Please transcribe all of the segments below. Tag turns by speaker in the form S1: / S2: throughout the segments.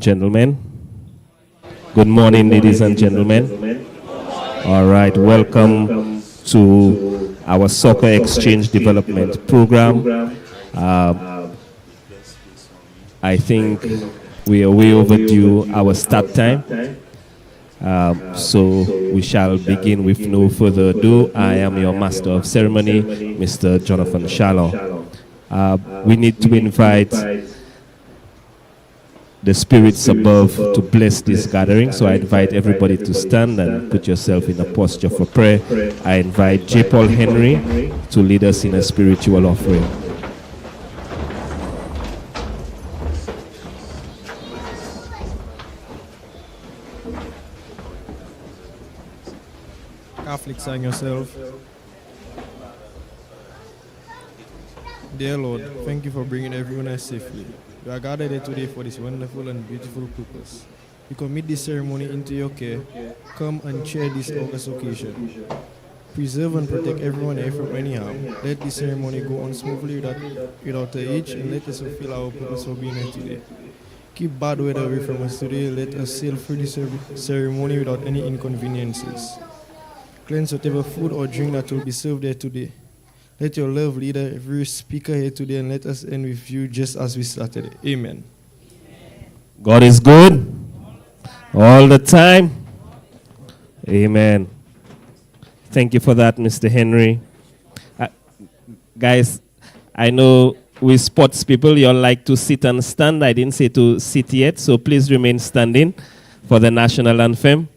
S1: Gentlemen, good morning, ladies and gentlemen. All right, welcome to our Soccer Exchange Development Program. I think we are way overdue our start time. So we shall begin with no further ado. I am your Master of Ceremony, Mr. Jonathan Shalom. We need to invite the spirits above to bless this gathering. So I invite everybody to stand and put yourself in a posture for prayer. I invite J. Paul Henry to lead us in a spiritual offering.
S2: Catholics and yourself. Dear Lord, thank you for bringing everyone here safely. We are gathered here today for this wonderful and beautiful purpose. We commit this ceremony into your care. Come and cheer this August occasion. Preserve and protect everyone here from any harm. Let this ceremony go on smoothly without a hitch, and let us fulfill our purpose for being here today. Keep bad weather away from us today. Let us sail through this ceremony without any inconveniences. Cleanse whatever food or drink that will be served there today. Let your love lead every speaker here today, and let us end with you just as we started. Amen.
S1: God is good all the time. Amen. Thank you for that, Mr. Henry. Guys, I know we sports people, you all like to sit and stand. I didn't say to sit yet, so please remain standing for the national anthem.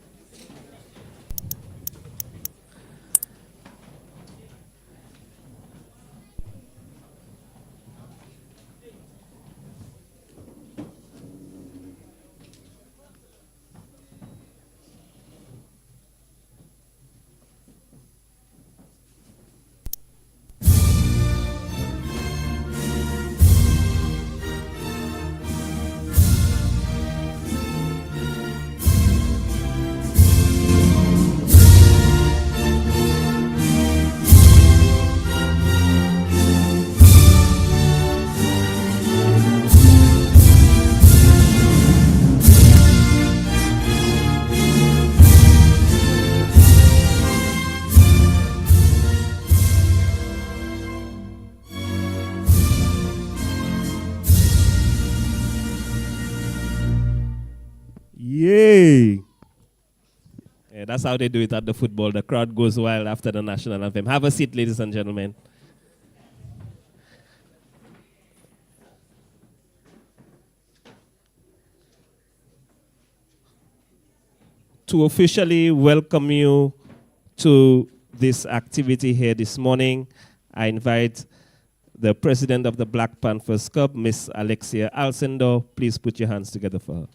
S1: Yay! Yeah, that's how they do it at the football. The crowd goes wild after the national anthem. Have a seat, ladies and gentlemen. To officially welcome you to this activity here this morning, I invite the president of the Black Panthers Club, Miss Alexia Alcindor. Please put your hands together for her.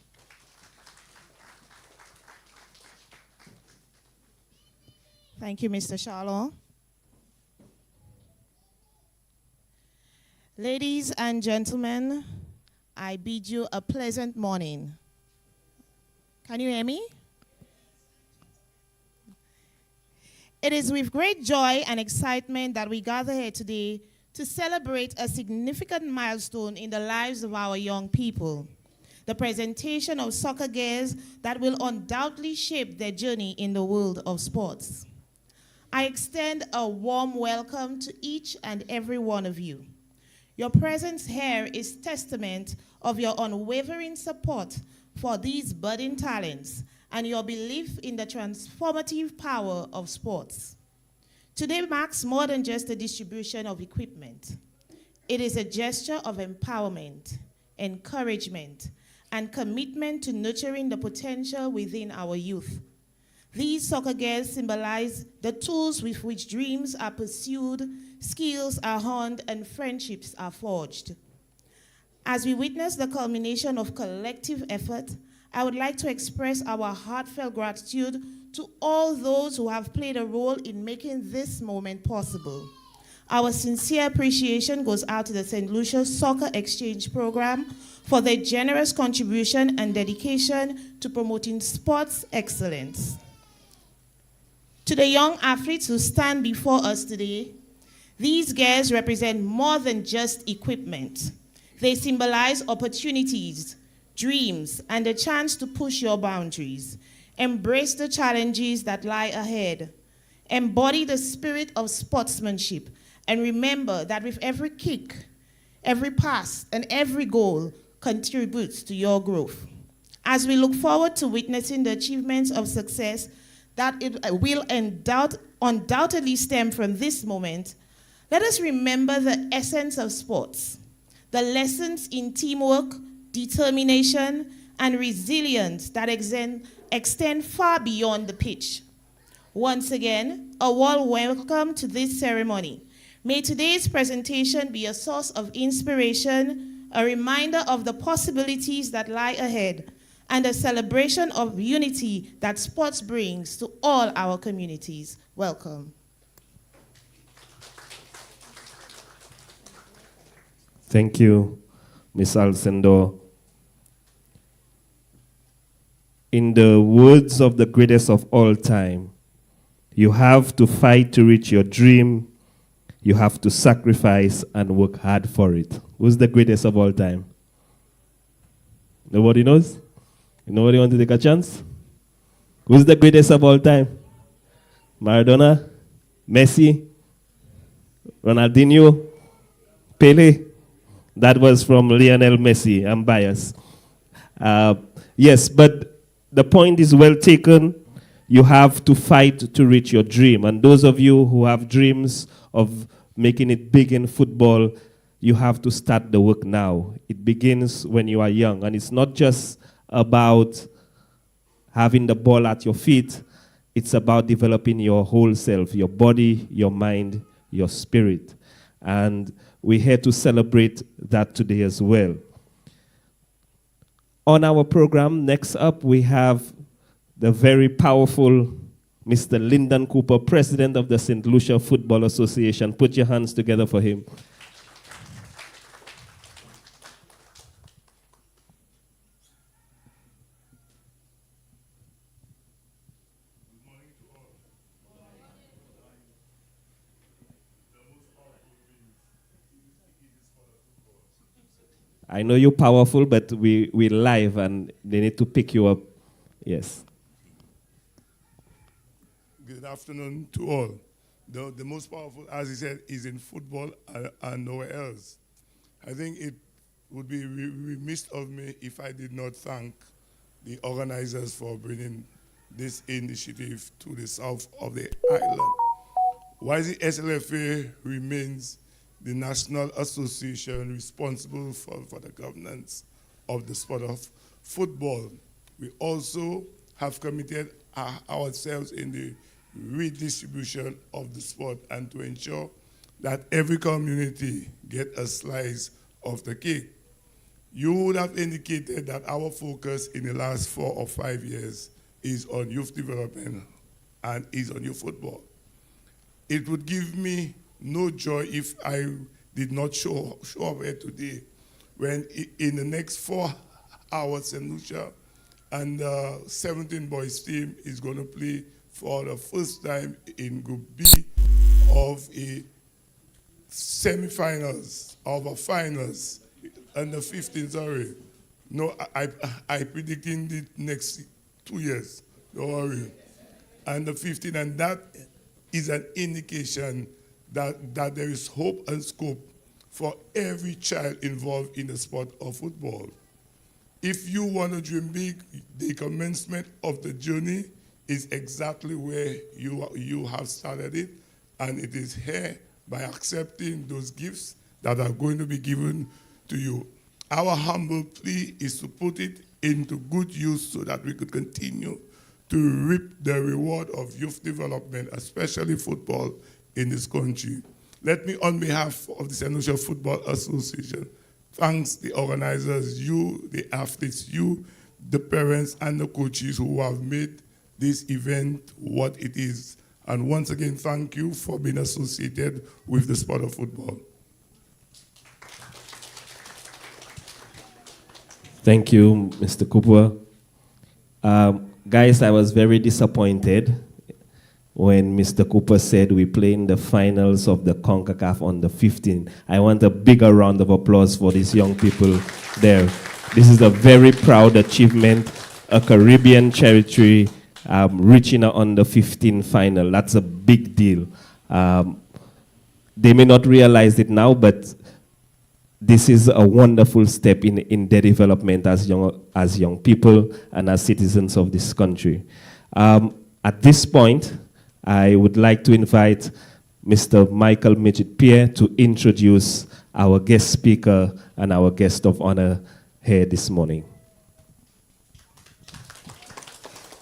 S3: Thank you, Mr. Shalom. Ladies and gentlemen, I bid you a pleasant morning. Can you hear me? It is with great joy and excitement that we gather here today to celebrate a significant milestone in the lives of our young people, the presentation of soccer gears that will undoubtedly shape their journey in the world of sports. I extend a warm welcome to each and every one of you. Your presence here is testament of your unwavering support for these budding talents and your belief in the transformative power of sports. Today marks more than just a distribution of equipment. It is a gesture of empowerment, encouragement, and commitment to nurturing the potential within our youth. These soccer gears symbolize the tools with which dreams are pursued, skills are honed, and friendships are forged. As we witness the culmination of collective effort, I would like to express our heartfelt gratitude to all those who have played a role in making this moment possible. Our sincere appreciation goes out to the St. Lucia Soccer Exchange Program for their generous contribution and dedication to promoting sports excellence. To the young athletes who stand before us today, these gears represent more than just equipment. They symbolize opportunities dreams, and the chance to push your boundaries. Embrace the challenges that lie ahead. Embody the spirit of sportsmanship, and remember that with every kick, every pass, and every goal contributes to your growth. As we look forward to witnessing the achievements of success that it will undoubtedly stem from this moment, let us remember the essence of sports, the lessons in teamwork, determination, and resilience that extend far beyond the pitch. Once again, a warm welcome to this ceremony. May today's presentation be a source of inspiration, a reminder of the possibilities that lie ahead, and a celebration of unity that sports brings to all our communities. Welcome.
S1: Thank you, Ms. Alcindor. In the words of the greatest of all time, you have to fight to reach your dream, you have to sacrifice and work hard for it. Who's the greatest of all time? Nobody knows? Nobody want to take a chance? Who's the greatest of all time? Maradona? Messi? Ronaldinho? Pele? That was from Lionel Messi. I'm biased. Yes, but the point is well taken. You have to fight to reach your dream. And those of you who have dreams of making it big in football, you have to start the work now. It begins when you are young. And it's not just about having the ball at your feet. It's about developing your whole self, your body, your mind, your spirit. And we're here to celebrate that today as well. On our program, next up, we have the very powerful Mr. Lyndon Cooper, President of the St. Lucia Football Association. Put your hands together for him. I know you're powerful, but we're live and they need to pick you up. Yes.
S4: Good afternoon to all. The most powerful, as he said, is in football and nowhere else. I think it would be remiss of me if I did not thank the organizers for bringing this initiative to the south of the island. While the SLFA remains the national association responsible for the governance of the sport of football, we also have committed ourselves in the redistribution of the sport and to ensure that every community get a slice of the cake. You would have indicated that our focus in the last 4 or 5 years is on youth development and is on youth football. It would give me no joy if I did not show up here today when in the next 4 hours, St. Lucia and the 17 boys team is going to play for the first time in Group B of a semi-finals, of a finals, under 15, sorry. No, I predicting the next 2 years, don't worry. Under 15, and that is an indication that there is hope and scope for every child involved in the sport of football. If you want to dream big, the commencement of the journey is exactly where you have started it, and it is here by accepting those gifts that are going to be given to you. Our humble plea is to put it into good use so that we could continue to reap the reward of youth development, especially football, in this country. Let me, on behalf of the St. Lucia Football Association, thanks the organizers, you, the athletes, you, the parents, and the coaches who have made this event what it is. And once again, thank you for being associated with the sport of football.
S1: Thank you, Mr. Cooper. Guys, I was very disappointed when Mr. Cooper said we play in the finals of the CONCACAF on the 15th. I want a bigger round of applause for these young people there. This is a very proud achievement, a Caribbean territory reaching a under 15 final. That's a big deal. They may not realize it now, but this is a wonderful step in their development as young people and as citizens of this country. At this point, I would like to invite Mr. Michael Midget-Pierre to introduce our guest speaker and our guest of honor here this morning.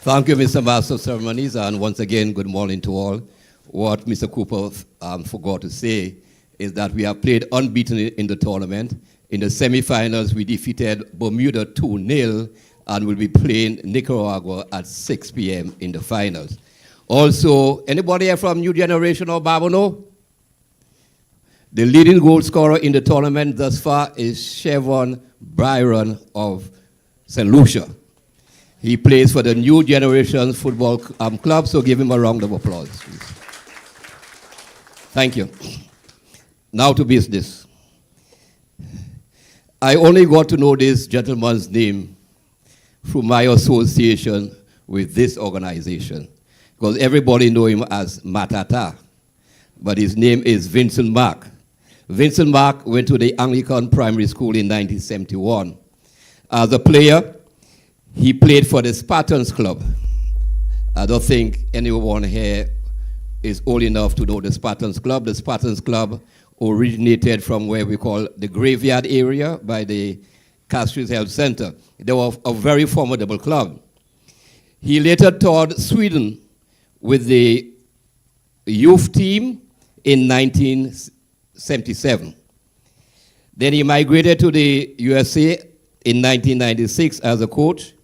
S5: Thank you, Mr. Master of Ceremonies, and once again, good morning to all. What Mr. Cooper forgot to say is that we have played unbeaten in the tournament. In the semifinals, we defeated Bermuda 2-0, and we'll be playing Nicaragua at 6 p.m. in the finals. Also, anybody here from New Generation or Babono? The leading goal scorer in the tournament thus far is Chevron Byron of St. Lucia. He plays for the New Generation Football Club, so give him a round of applause, please. Thank you. Now to business. I only got to know this gentleman's name through my association with this organization, because everybody know him as Matata, but his name is Vincent Mark. Vincent Mark went to the Anglican Primary School in 1971. As a player, he played for the Spartans Club. I don't think anyone here is old enough to know the Spartans Club. The Spartans Club originated from where we call the graveyard area by the Castries Health Center. They were a very formidable club. He later toured Sweden with the youth team in 1977. Then he migrated to the USA in 1996 as a coach.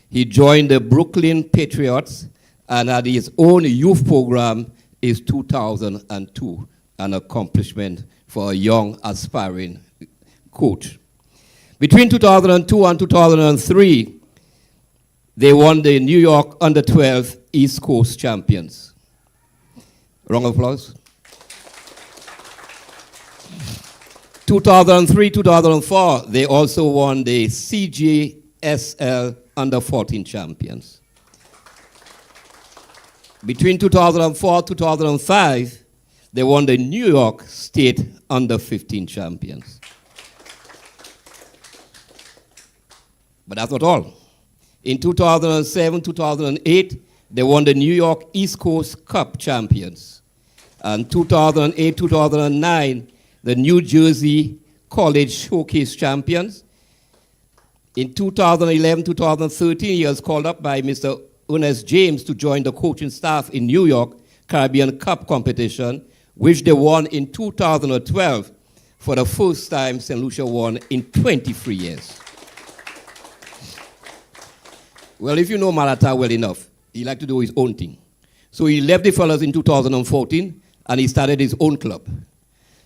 S5: He joined the Brooklyn Patriots and had his own youth program in 2002, an accomplishment for a young, aspiring coach. Between 2002 and 2003, they won the New York Under-12 East Coast Champions. Round of applause. 2003-2004, they also won the CJSL Under-14 Champions. Between 2004-2005, they won the New York State Under-15 Champions. But that's not all. In 2007-2008, they won the New York East Coast Cup Champions. And 2008-2009, the New Jersey College Showcase Champions. In 2011-2013, he was called up by Mr. Ernest James to join the coaching staff in New York Caribbean Cup competition, which they won in 2012 for the first time St. Lucia won in 23 years. Well, if you know Marata well enough, he liked to do his own thing. So he left the fellas in 2014, and he started his own club.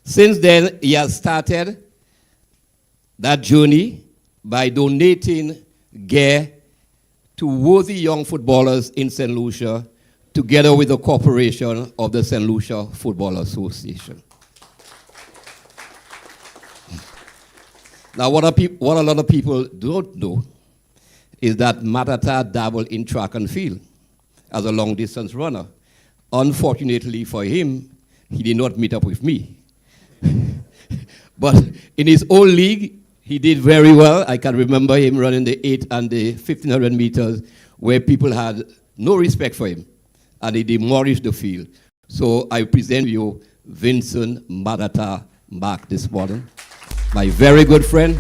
S5: Since then, he has started that journey by donating gear to worthy young footballers in St. Lucia, together with the corporation of the St. Lucia Football Association. Now, what a lot of people don't know is that Matata dabbled in track and field as a long-distance runner. Unfortunately for him, he did not meet up with me. But in his own league, he did very well. I can remember him running the 8 and the 1,500 meters where people had no respect for him, and he demolished the field. So I present you Vincent Matata Mark this morning, my very good friend.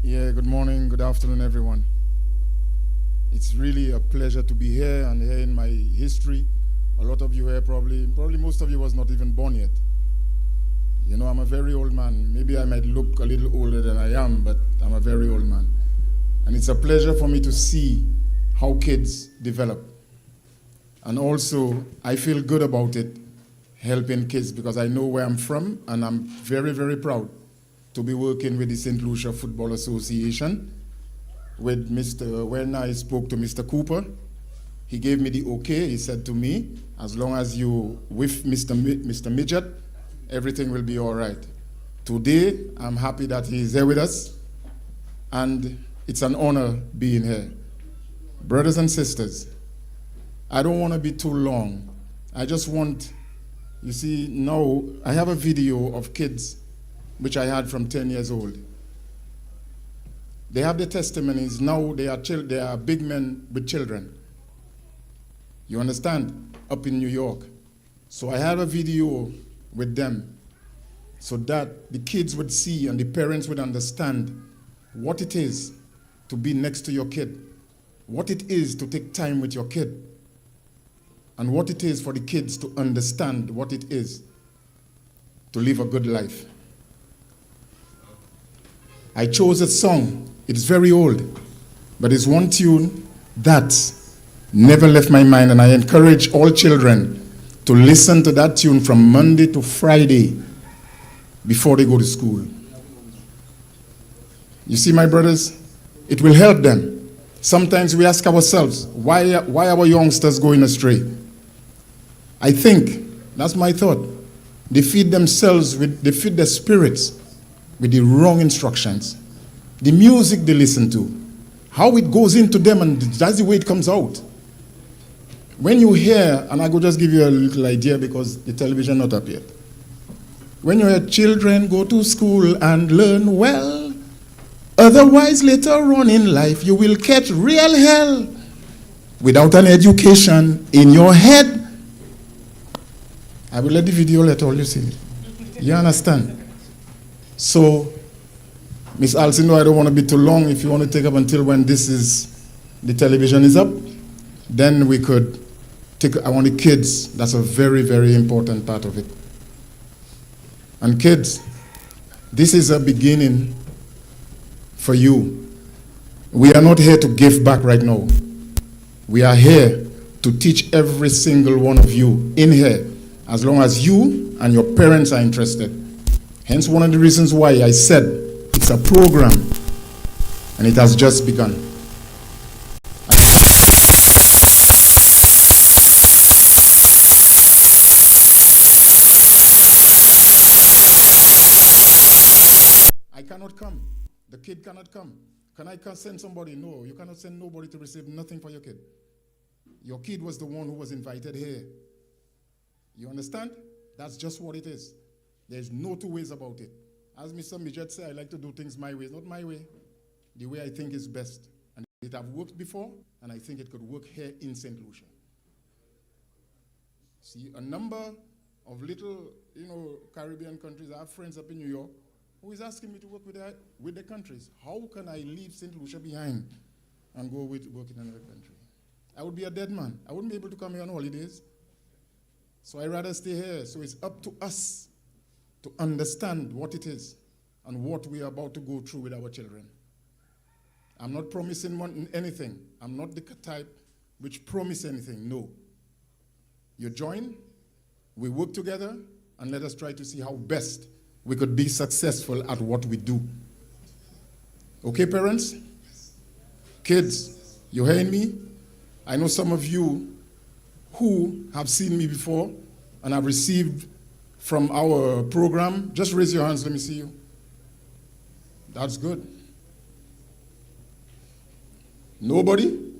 S6: Yeah, good morning, good afternoon, everyone. It's really a pleasure to be here and here in my history. A lot of you here probably most of you was not even born yet. You know, I'm a very old man. Maybe I might look a little older than I am, but I'm a very old man. And it's a pleasure for me to see how kids develop. And also, I feel good about it, helping kids, because I know where I'm from, and I'm very, very proud to be working with the St. Lucia Football Association, when I spoke to Mr. Cooper, He gave me the okay. He said to me, as long as you with Mr. Midget, everything will be all right. Today, I'm happy that he's here with us, and it's an honor being here. Brothers and sisters, I don't want to be too long. I just want, you see, now I have a video of kids which I had from 10 years old. They have the testimonies. Now they are big men with children. You understand? Up in New York. So I have a video with them so that the kids would see and the parents would understand what it is to be next to your kid, what it is to take time with your kid, and what it is for the kids to understand what it is to live a good life. I chose a song. It's very old, but it's one tune that never left my mind, and I encourage all children to listen to that tune from Monday to Friday before they go to school. You see, my brothers, it will help them. Sometimes we ask ourselves, why our youngsters going astray? I think, that's my thought, they feed they feed their spirits with the wrong instructions. The music they listen to, how it goes into them, and that's the way it comes out. When you hear, and I will just give you a little idea because the television not up yet. When you hear children go to school and learn well, otherwise later on in life you will catch real hell without an education in your head. I will let the video let all you see it. You understand? So, Miss Alcindor, I don't want to be too long. If you want to take up until when the television is up, then we could take, I want the kids. That's a very, very important part of it. And kids, this is a beginning for you. We are not here to give back right now. We are here to teach every single one of you in here, as long as you and your parents are interested. Hence one of the reasons why I said it's a program, and it has just begun. I cannot come. The kid cannot come. Can I send somebody? No, you cannot send nobody to receive nothing for your kid. Your kid was the one who was invited here. You understand? That's just what it is. There's no two ways about it. As Mr. Midget said, I like to do things my way. Not my way. The way I think is best. And it have worked before, and I think it could work here in St. Lucia. See, a number of little, Caribbean countries, I have friends up in New York, who is asking me to work with their countries. How can I leave St. Lucia behind and go work in another country? I would be a dead man. I wouldn't be able to come here on holidays. So I'd rather stay here. So it's up to us to understand what it is and what we are about to go through with our children. I'm not promising anything. I'm not the type which promise anything. No. You join, we work together, and let us try to see how best we could be successful at what we do. Okay, parents? Kids, you hearing me? I know some of you who have seen me before and have received from our program. Just raise your hands, let me see you. That's good. Nobody?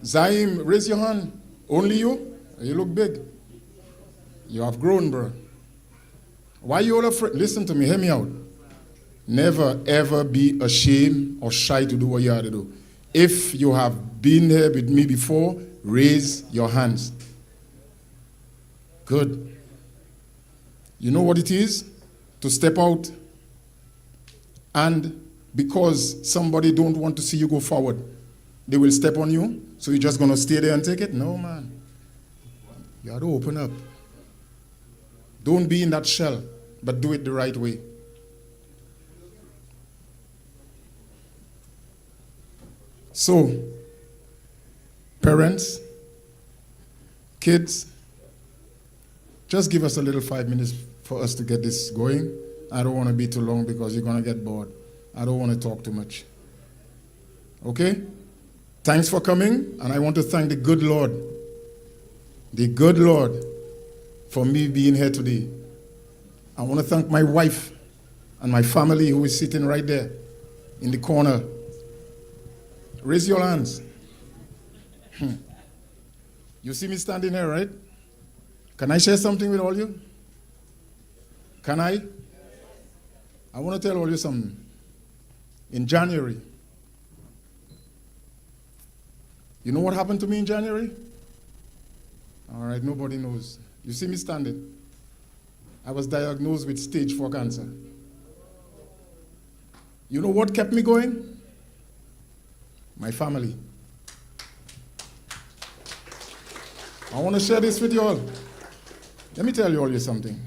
S6: Zaim, raise your hand. Only you? You look big. You have grown, bro. Why you all afraid? Listen to me, hear me out. Never, ever be ashamed or shy to do what you have to do. If you have been here with me before, raise your hands. Good. You know what it is? To step out and because somebody don't want to see you go forward, they will step on you, so you're just going to stay there and take it? No, man. You have to open up. Don't be in that shell, but do it the right way. So, parents, kids, just give us a little 5 minutes for us to get this going. I don't want to be too long because you're going to get bored. I don't want to talk too much. Okay? Thanks for coming, and I want to thank the good Lord, for me being here today. I want to thank my wife and my family who is sitting right there in the corner. Raise your hands. You see me standing here, right? Can I share something with all you? Can I? I want to tell all you something. In January, you know what happened to me in January? All right, nobody knows. You see me standing? I was diagnosed with stage 4 cancer. You know what kept me going? My family. I want to share this with you all. Let me tell you all something.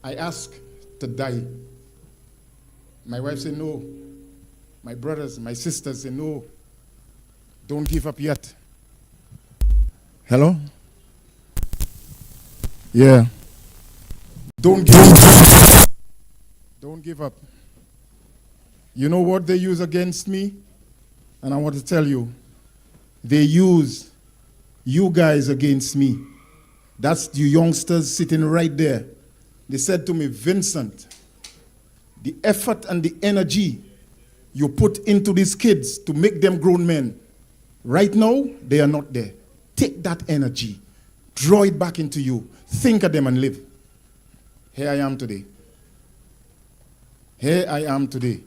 S6: I asked to die. My wife said no. My brothers, my sisters said no. Don't give up yet. Hello? Yeah. Don't give up. Don't give up. You know what they use against me? And I want to tell you, they use you guys against me. That's you youngsters sitting right there. They said to me, Vincent, the effort and the energy you put into these kids to make them grown men, right now, they are not there. Take that energy, draw it back into you, think of them and live. Here I am today. Here I am today.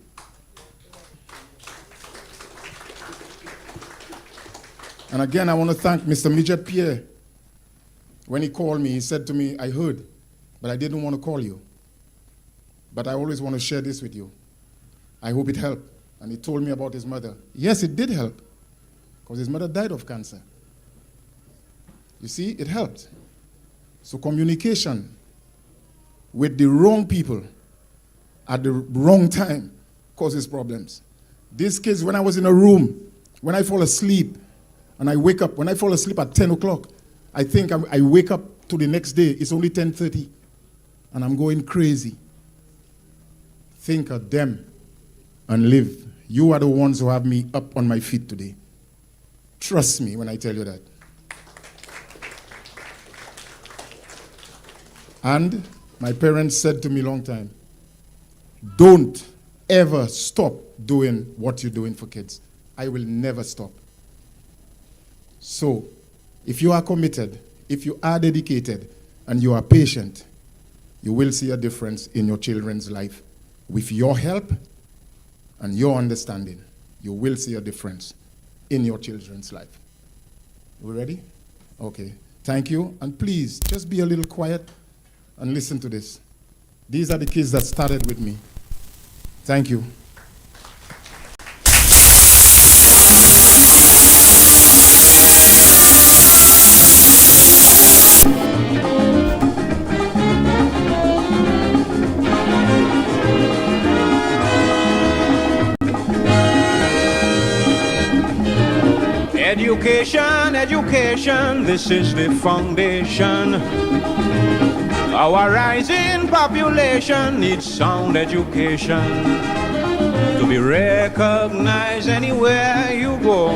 S6: And again, I want to thank Mr. Midget Pierre. When he called me, he said to me, I heard, but I didn't want to call you. But I always want to share this with you. I hope it helped. And he told me about his mother. Yes, it did help, because his mother died of cancer. You see, it helped. So communication with the wrong people at the wrong time causes problems. These kids, when I was in a room, when I fall asleep, and I wake up, when I fall asleep at 10 o'clock, I think I wake up to the next day, it's only 10:30, and I'm going crazy. Think of them and live. You are the ones who have me up on my feet today. Trust me when I tell you that. And my parents said to me a long time, don't ever stop doing what you're doing for kids. I will never stop. So, if you are committed, if you are dedicated, and you are patient, you will see a difference in your children's life. With your help and your understanding, you will see a difference in your children's life. We ready? Okay. Thank you. And please, just be a little quiet and listen to this. These are the kids that started with me. Thank you.
S7: Education, education, this is the foundation. Our rising population needs sound education to be recognized anywhere you go.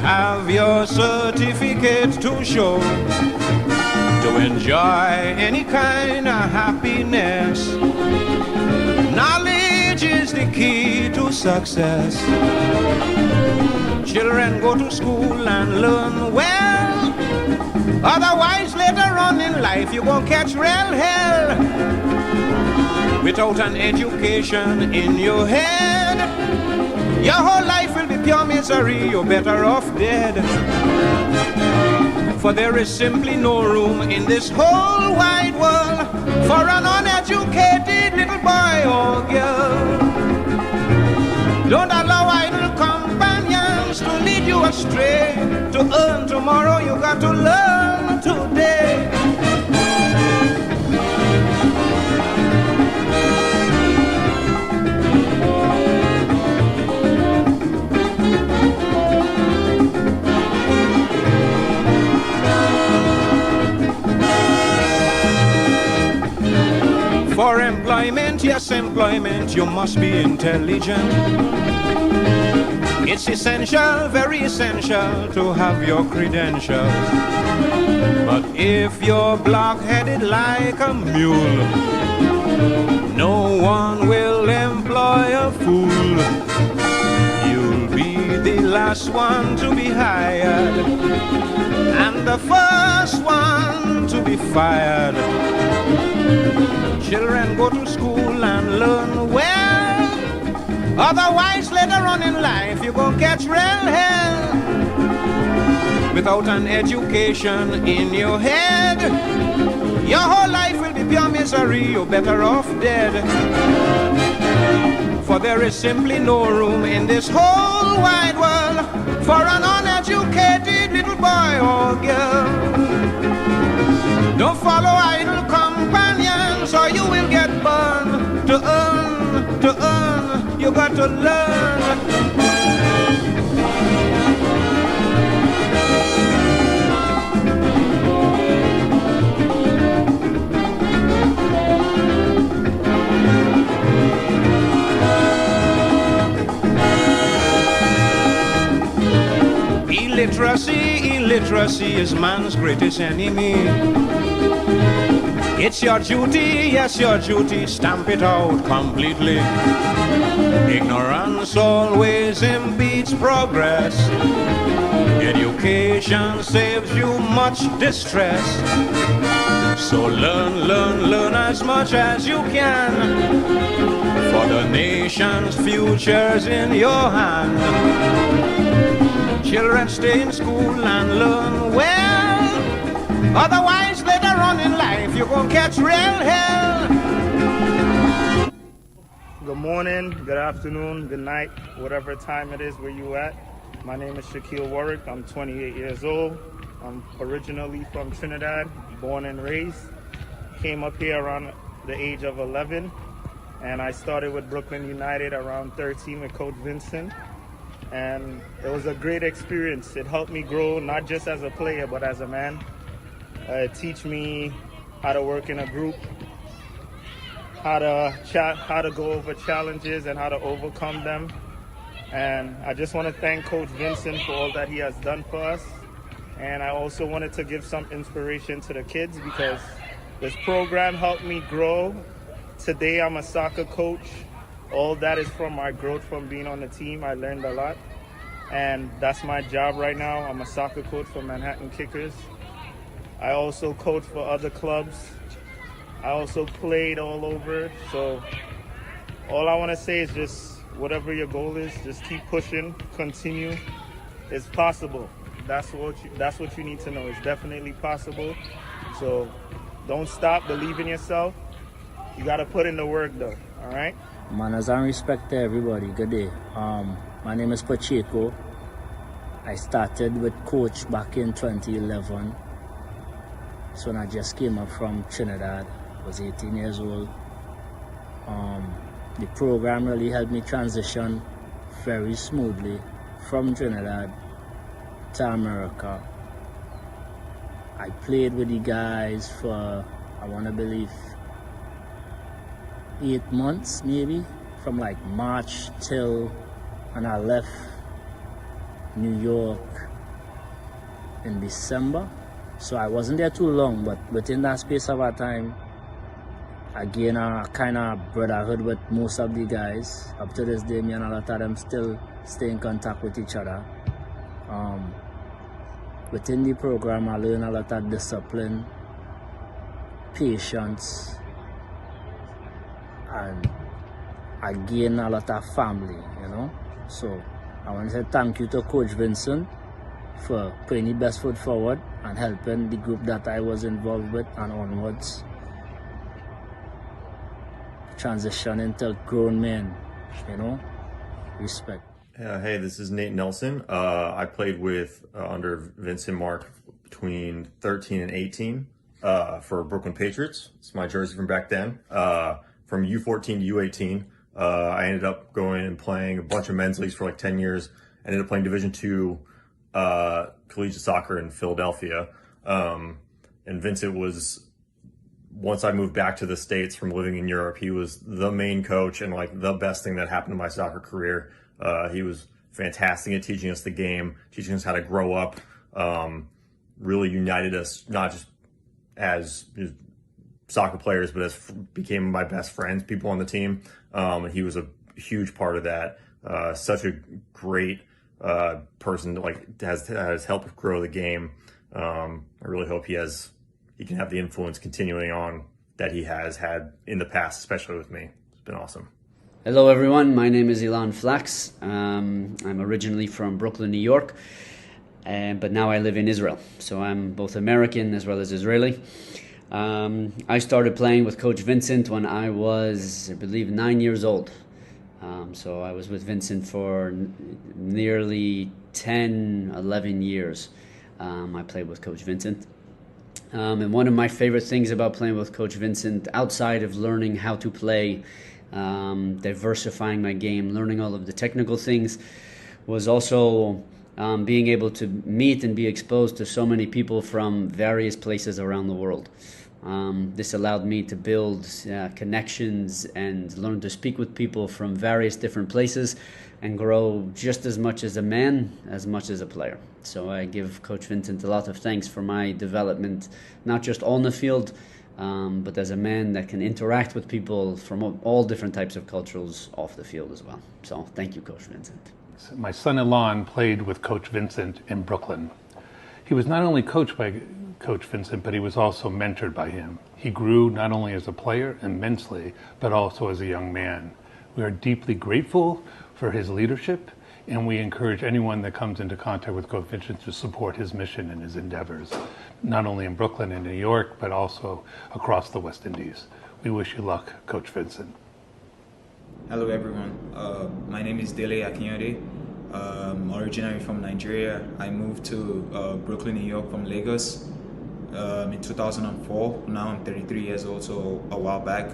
S7: Have your certificate to show, to enjoy any kind of happiness. Knowledge is the key to success. Children go to school and learn well. Otherwise, later on in life, you're gonna catch real hell. Without an education in your head, your whole life will be pure misery. You're better off dead. For there is simply no room in this whole wide world for an uneducated little boy or girl. Don't allow idle companions to lead you astray. To earn tomorrow, you got to learn today. For employment, yes, employment, you must be intelligent. It's essential, very essential to have your credentials. But if you're block-headed like a mule, no one will employ a fool. You'll be the last one to be hired and the first one to be fired. Children go to school and learn well, otherwise later on in life you gon' catch real hell. Without an education in your head, your whole life will be pure misery. You're better off dead. For there is simply no room in this whole wide world for an uneducated little boy or girl. Don't follow idle companions or you will get burned. To earn, you got to learn. Illiteracy is man's greatest enemy. It's your duty, yes, your duty, stamp it out completely. Ignorance always impedes progress. Education saves you much distress. So learn as much as you can, for the nation's future's in your hand. Children stay in school and learn well, otherwise later on in life you're gonna catch real hell.
S8: Good morning, good afternoon, good night, whatever time it is where you at. My name is Shaquille Warwick. I'm 28 years old. I'm originally from Trinidad, born and raised. Came up here around the age of 11, and I started with Brooklyn United around 13 with Coach Vincent. And it was a great experience. It helped me grow, not just as a player, but as a man. It teach me how to work in a group, how to go over challenges and how to overcome them. And I just want to thank Coach Vincent for all that he has done for us. And I also wanted to give some inspiration to the kids because this program helped me grow. Today I'm a soccer coach. All that is from my growth from being on the team. I learned a lot. And that's my job right now. I'm a soccer coach for Manhattan Kickers. I also coach for other clubs. I also played all over. So all I want to say is just whatever your goal is, just keep pushing, continue. It's possible. That's what you need to know. It's definitely possible. So don't stop, believe in yourself. You got to put in the work though, all right?
S9: Manners and respect to everybody. Good day. My name is Pacheco. I started with Coach back in 2011. So when I just came up from Trinidad, I was 18 years old. The program really helped me transition very smoothly from Trinidad to America. I played with the guys for, I want to believe, 8 months maybe, from like March till, and I left New York in December. So I wasn't there too long, but within that space of a time, I gained a kind of brotherhood with most of the guys. Up to this day, me and a lot of them still stay in contact with each other. Within the program, I learned a lot of discipline, patience, and I gain a lot of family, you know. So I want to say thank you to Coach Vincent for putting the best foot forward and helping the group that I was involved with and onwards transition into grown men, you know. Respect.
S10: Hey, this is Nate Nelson. I played with under Vincent Mark between 13 and 18 for Brooklyn Patriots. It's my jersey from back then. From U14 to U18, I ended up going and playing a bunch of men's leagues for like 10 years. I ended up playing Division II collegiate soccer in Philadelphia. And Vincent was, once I moved back to the States from living in Europe, he was the main coach and like the best thing that happened to my soccer career. He was fantastic at teaching us the game, teaching us how to grow up. Really united us, not just as soccer players, but as became my best friends, people on the team. He was a huge part of that. Such a great person, like has helped grow the game. I really hope he can have the influence continuing on that he has had in the past, especially with me. It's been awesome.
S11: Hello everyone, my name is Ilan Flax. I'm originally from Brooklyn, New York, but now I live in Israel. So I'm both American as well as Israeli. I started playing with Coach Vincent when I was, I believe, 9 years old. So I was with Vincent for nearly 10, 11 years. I played with Coach Vincent. And one of my favorite things about playing with Coach Vincent, outside of learning how to play, diversifying my game, learning all of the technical things, was also being able to meet and be exposed to so many people from various places around the world. This allowed me to build connections and learn to speak with people from various different places and grow just as much as a man, as much as a player. So I give Coach Vincent a lot of thanks for my development, not just on the field, but as a man that can interact with people from all different types of cultures off the field as well. So thank you, Coach Vincent.
S12: My son Ilan played with Coach Vincent in Brooklyn. He was not only coached by Coach Vincent, but he was also mentored by him. He grew not only as a player immensely, but also as a young man. We are deeply grateful for his leadership, and we encourage anyone that comes into contact with Coach Vincent to support his mission and his endeavors, not only in Brooklyn and New York, but also across the West Indies. We wish you luck, Coach Vincent.
S13: Hello everyone, my name is Dele Akinyode. Originally from Nigeria. I moved to Brooklyn, New York from Lagos in 2004. Now I'm 33 years old, so a while back.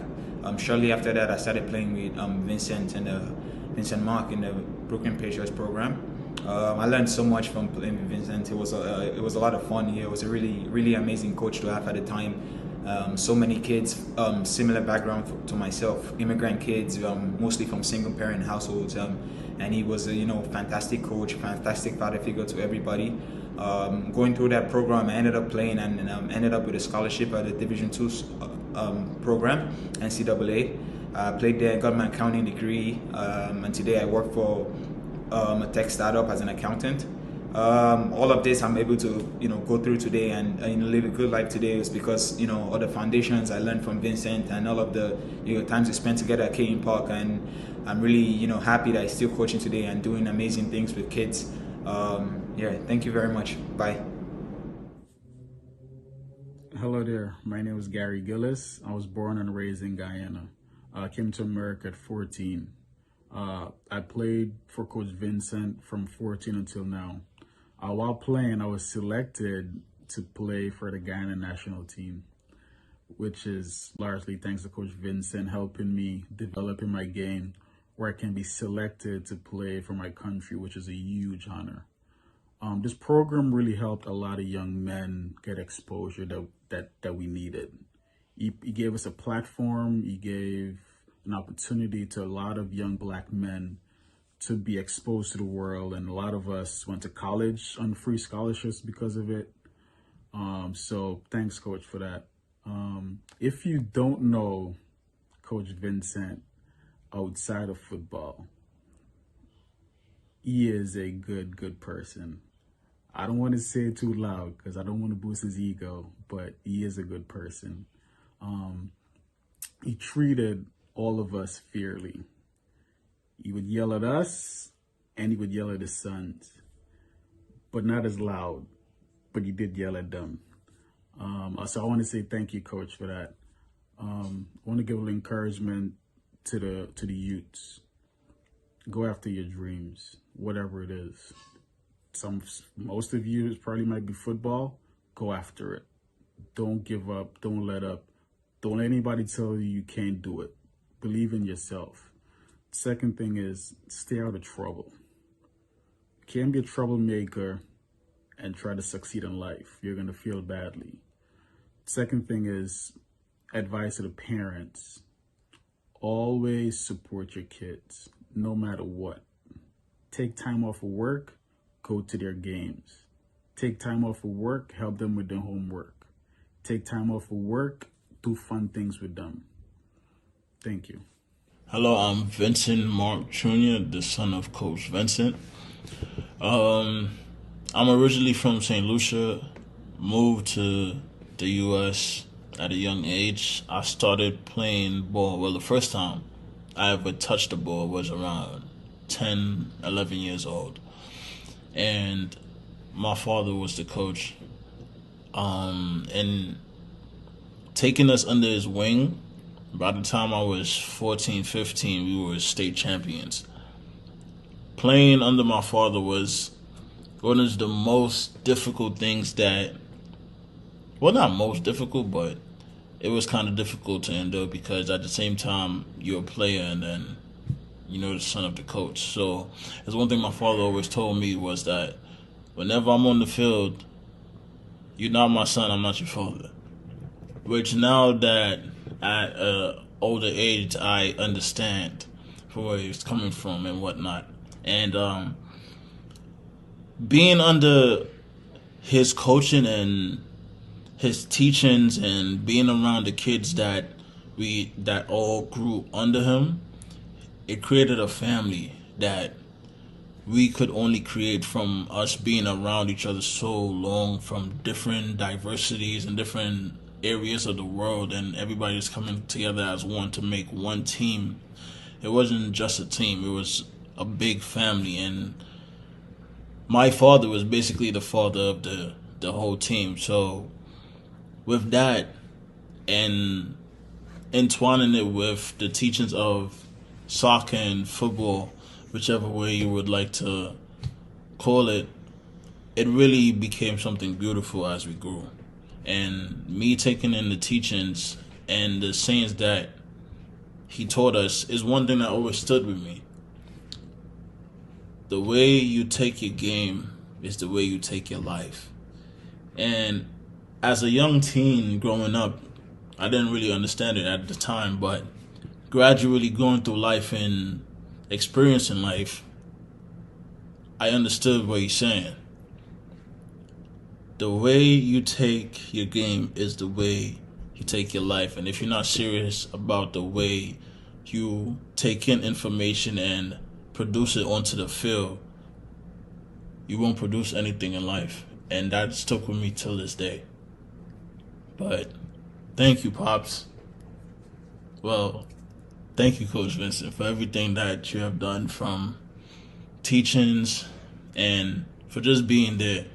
S13: Shortly after that, I started playing with Vincent and Vincent Mark in the Brooklyn Patriots program. I learned so much from playing with Vincent. It was a lot of fun here. It was a really amazing coach to have at the time. So many kids, similar background to myself, immigrant kids, mostly from single parent households. And he was a fantastic coach, fantastic father figure to everybody. Going through that program, I ended up playing and ended up with a scholarship at the Division II program, NCAA. Played there, got my accounting degree, and today I work for a tech startup as an accountant. All of this I'm able to go through today and live a good life today is because all the foundations I learned from Vincent and all of the times we spent together at Keene Park, and I'm really happy that I'm still coaching today and doing amazing things with kids. Thank you very much. Bye.
S14: Hello there, my name is Gary Gillis. I was born and raised in Guyana. I came to America at 14. I played for Coach Vincent from 14 until now. While playing, I was selected to play for the Guyana national team, which is largely thanks to Coach Vincent helping me develop in my game, where I can be selected to play for my country, which is a huge honor. This program really helped a lot of young men get exposure that we needed. He gave us a platform. He gave an opportunity to a lot of young Black men to be exposed to the world, and a lot of us went to college on free scholarships because of it. So thanks, Coach, for that. If you don't know Coach Vincent outside of football, he is a good person. I don't want to say it too loud because I don't want to boost his ego, but he is a good person. He treated all of us fairly. He would yell at us and he would yell at his sons, but not as loud, but he did yell at them. So I want to say thank you, Coach, for that. I want to give a little encouragement to the youths. Go after your dreams, whatever it is. Most of you, it probably might be football. Go after it. Don't give up. Don't let up. Don't let anybody tell you you can't do it. Believe in yourself. Second thing is stay out of trouble. You can't be a troublemaker and try to succeed in life. You're going to feel badly. Second thing is advice to the parents. Always support your kids, no matter what. Take time off of work, go to their games. Take time off of work, help them with their homework. Take time off of work, do fun things with them. Thank you.
S15: Hello, I'm Vincent Mark Jr., the son of Coach Vincent. I'm originally from St. Lucia, moved to the U.S. at a young age. I started playing ball. Well, the first time I ever touched the ball was around 10, 11 years old. And my father was the coach. And taking us under his wing, by the time I was 14, 15, we were state champions. Playing under my father was one of the most difficult things that, well, not most difficult, but it was kind of difficult to endure because at the same time, you're a player and then, the son of the coach. So there's one thing my father always told me was that whenever I'm on the field, you're not my son, I'm not your father. Which now that at an older age, I understand from where he's coming from and whatnot. And being under his coaching and his teachings and being around the kids that all grew under him, it created a family that we could only create from us being around each other so long, from different diversities and different areas of the world, and everybody's coming together as one to make one team. It wasn't just a team, it was a big family, and my father was basically the father of the whole team. So with that and entwining it with the teachings of soccer and football, whichever way you would like to call it, it really became something beautiful as we grew. And me taking in the teachings and the sayings that he taught us is one thing that always stood with me. The way you take your game is the way you take your life. And as a young teen growing up, I didn't really understand it at the time, but gradually going through life and experiencing life, I understood what he's saying. The way you take your game is the way you take your life. And if you're not serious about the way you take in information and produce it onto the field, you won't produce anything in life. And that stuck with me till this day. But thank you, Pops. Well, thank you, Coach Vincent, for everything that you have done, from teachings and for just being there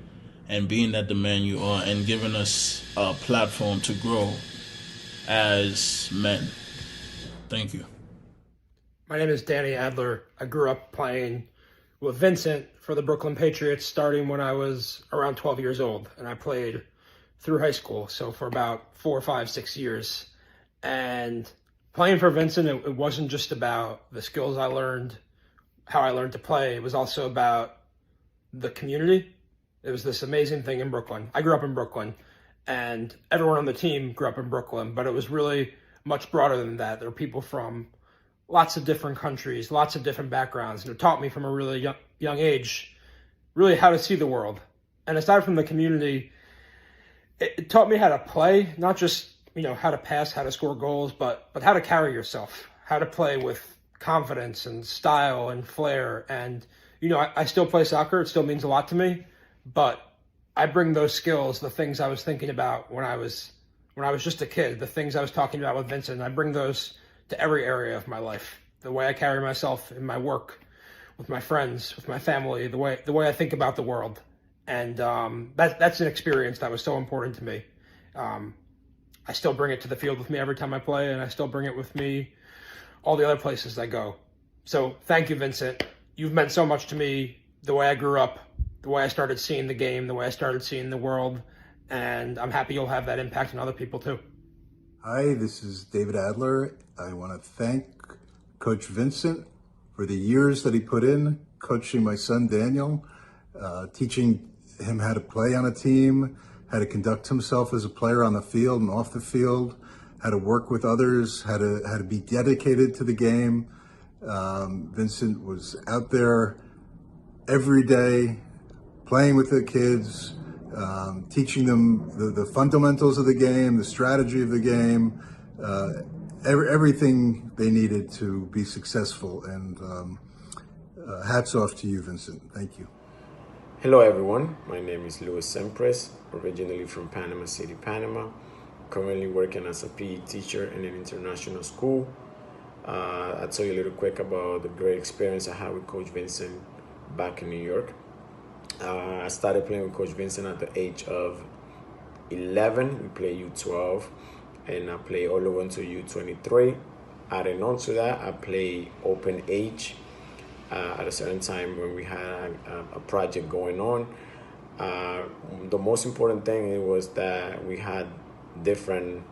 S15: and being that the man you are and giving us a platform to grow as men. Thank you.
S16: My name is Danny Adler. I grew up playing with Vincent for the Brooklyn Patriots starting when I was around 12 years old, and I played through high school, so for about 4, 5, 6 years. And playing for Vincent, it wasn't just about the skills I learned, how I learned to play. It was also about the community. It was this amazing thing in Brooklyn. I grew up in Brooklyn, and everyone on the team grew up in Brooklyn, but it was really much broader than that. There were people from lots of different countries, lots of different backgrounds, and it taught me from a really young age really how to see the world. And aside from the community, it taught me how to play, not just how to pass, how to score goals, but how to carry yourself, how to play with confidence and style and flair. And I still play soccer. It still means a lot to me, but I bring those skills, the things I was thinking about when I was just a kid, the things I was talking about with Vincent, I bring those to every area of my life. The way I carry myself in my work, with my friends, with my family, the way I think about the world. And that's an experience that was so important to me. I still bring it to the field with me every time I play, and I still bring it with me all the other places I go. So thank you, Vincent. You've meant so much to me, the way I grew up, the way I started seeing the game, the way I started seeing the world, and I'm happy you'll have that impact on other people too.
S17: Hi, this is David Adler. I want to thank Coach Vincent for the years that he put in coaching my son Daniel, teaching him how to play on a team, how to conduct himself as a player on the field and off the field, how to work with others, how to be dedicated to the game. Vincent was out there every day, playing with the kids, teaching them the fundamentals of the game, the strategy of the game, everything they needed to be successful. And hats off to you, Vincent. Thank you.
S18: Hello everyone, my name is Luis Sempres, originally from Panama City, Panama, currently working as a PE teacher in an international school. I'll tell you a little quick about the great experience I had with Coach Vincent back in New York. I started playing with Coach Vincent at the age of 11. We played U12 and I played all the way until U23. Adding on to that, I played open age at a certain time when we had a project going on. The most important thing was that we had different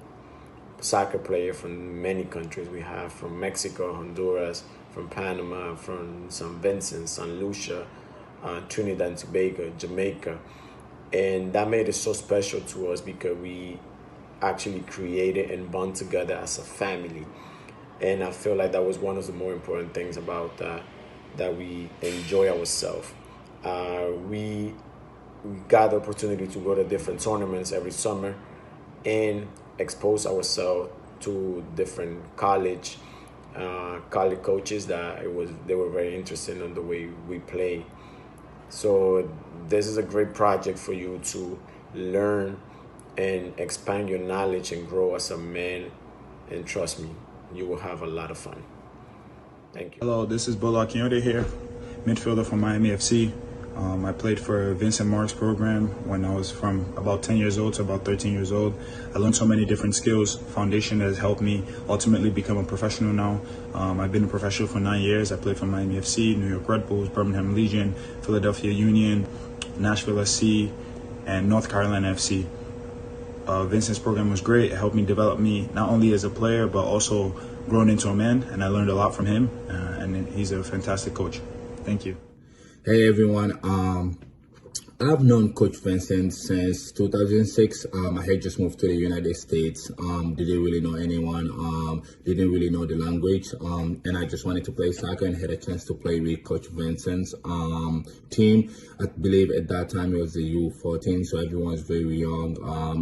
S18: soccer players from many countries. We have from Mexico, Honduras, from Panama, from St. Vincent, St. Lucia, Trinidad and Tobago, Jamaica. And that made it so special to us because we actually created and bond together as a family. And I feel like that was one of the more important things about that we enjoy ourselves. We got the opportunity to go to different tournaments every summer and expose ourselves to different college coaches that they were very interested in the way we play. So this is a great project for you to learn and expand your knowledge and grow as a man. And trust me, you will have a lot of fun. Thank you.
S19: Hello, this is Bola Kiyode here, midfielder from Miami FC. I played for Vincent Mark's program when I was from about 10 years old to about 13 years old. I learned so many different skills, foundation that has helped me ultimately become a professional now. I've been a professional for 9 years. I played for Miami FC, New York Red Bulls, Birmingham Legion, Philadelphia Union, Nashville SC, and North Carolina FC. Vincent's program was great. It helped me develop me not only as a player, but also grown into a man, and I learned a lot from him, and he's a fantastic coach. Thank you.
S20: Hey everyone, I've known Coach Vincent since 2006. I had just moved to the United States, didn't really know anyone, didn't really know the language, and I just wanted to play soccer and had a chance to play with Coach Vincent's team. I believe at that time it was the U14, so everyone was very young.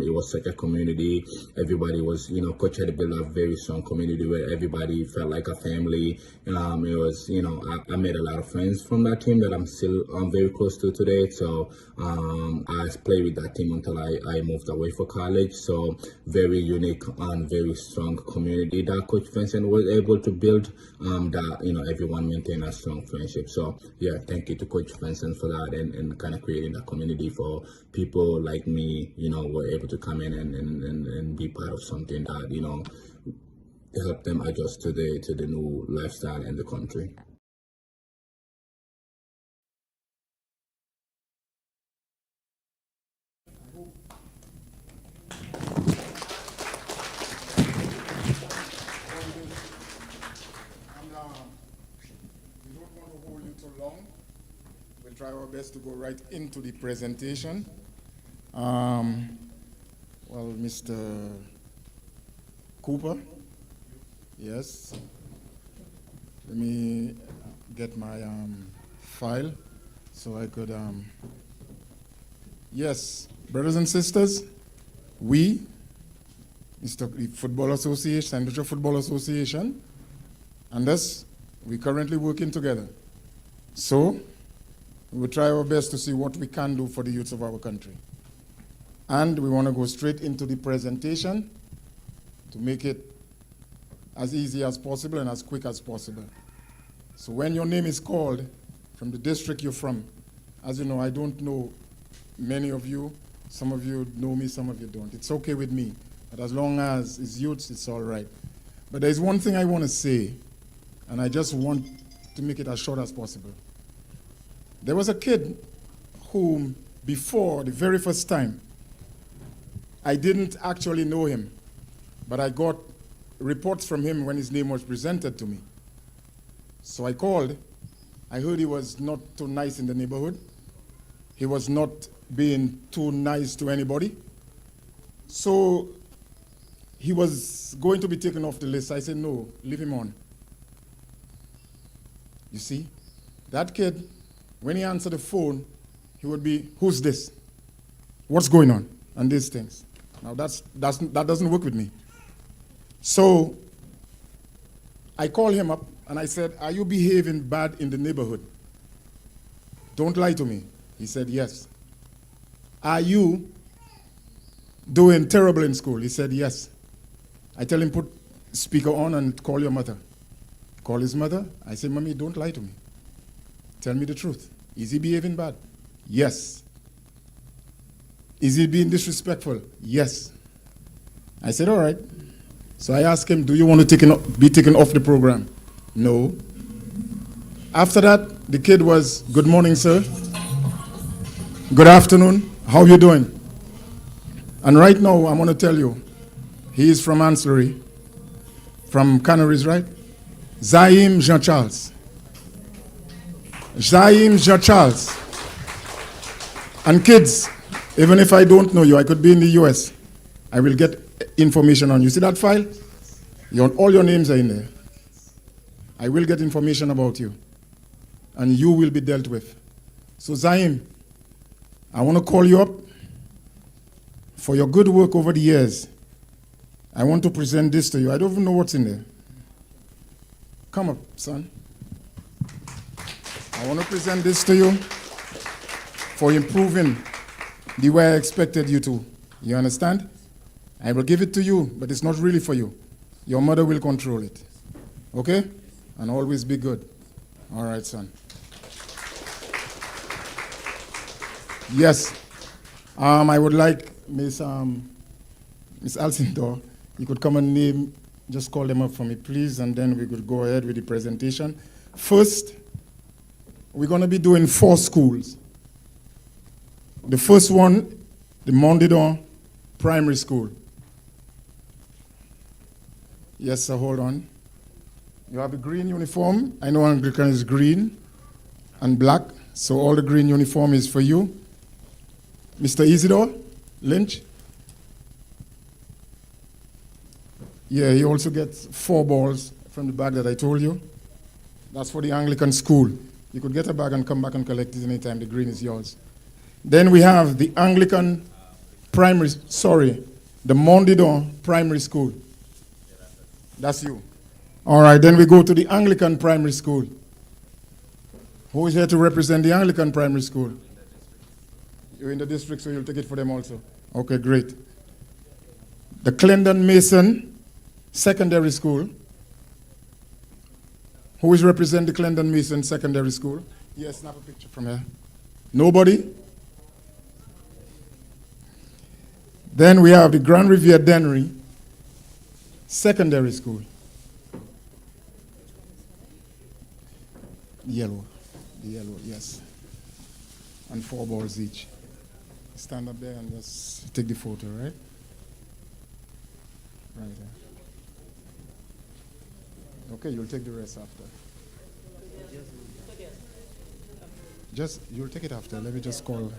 S20: It was such a community. Everybody was, Coach had built a very strong community where everybody felt like a family. It was, I made a lot of friends from that team that I'm still very close to today. So I played with that team until I moved away for college. So very unique and very strong community that Coach Vincent was able to build, that, everyone maintained a strong friendship. So yeah, thank you to Coach Vincent for that and kind of creating that community for people like me, were able to come in and be part of something that, help them adjust to the new lifestyle in the country.
S6: We'll try our best to go right into the presentation. Well, Mr. Cooper, yes. Let me get my file so I could, yes, brothers and sisters, we, Mr. Football Association, Central Football Association, and us, we're currently working together. So, we will try our best to see what we can do for the youth of our country. And we want to go straight into the presentation to make it as easy as possible and as quick as possible. So when your name is called from the district you're from, as you know, I don't know many of you. Some of you know me, some of you don't. It's okay with me. But as long as it's youths, it's all right. But there's one thing I want to say, and I just want to make it as short as possible. There was a kid whom, before the very first time, I didn't actually know him, but I got reports from him when his name was presented to me. So I called. I heard he was not too nice in the neighborhood. He was not being too nice to anybody. So he was going to be taken off the list. I said, no, leave him on. You see, that kid When he answered the phone, he would be, who's this? What's going on? And these things. Now that doesn't work with me. So I called him up and I said, are you behaving bad in the neighborhood? Don't lie to me. He said, yes. Are you doing terrible in school? He said, yes. I tell him, put speaker on and call your mother. Call his mother. I say, Mommy, don't lie to me. Tell me the truth. Is he behaving bad? Yes. Is he being disrespectful? Yes. I said, all right. So I asked him, do you want to be taken off the program? No. After that, the kid was, good morning, sir. Good afternoon. How are you doing? And right now, I'm going to tell you, he is from Ancillary, from Canaries, right? Zaim Jean-Charles. Zaim Jean-Charles. And kids, even if I don't know you, I could be in the US, I will get information on you. See that file? All your names are in there. I will get information about you. And you will be dealt with. So Zaim, I want to call you up for your good work over the years. I want to present this to you. I don't even know what's in there. Come up, son. I want to present this to you for improving the way I expected you to. You understand? I will give it to you, but it's not really for you. Your mother will control it. Okay? And always be good. All right, son. Yes. I would like Miss Alcindor, you could come and name, just call them up for me, please, and then we could go ahead with the presentation. First, we're going to be doing 4 schools. The first one, the Mondidon Primary School. Yes, sir, hold on. You have a green uniform. I know Anglican is green and black, so all the green uniform is for you. Mr. Isidore Lynch. Yeah, he also gets 4 balls from the bag that I told you. That's for the Anglican school. You could get a bag and come back and collect it anytime. The green is yours. Then we have the Anglican the Mondidon Primary School. That's you. All right, then we go to the Anglican Primary School. Who is here to represent the Anglican Primary School? You're in the district, so you'll take it for them also. Okay, great. The Clendon Mason Secondary School. Who is represent the Clendon Mason Secondary School? Yes, snap a picture from here. Nobody? Then we have the Grand Riviere Dennery Secondary School. Yellow. The yellow, yes. And 4 balls each. Stand up there and just take the photo, right? Right there. Okay, you'll take the rest after. You'll take it after. Let me just call.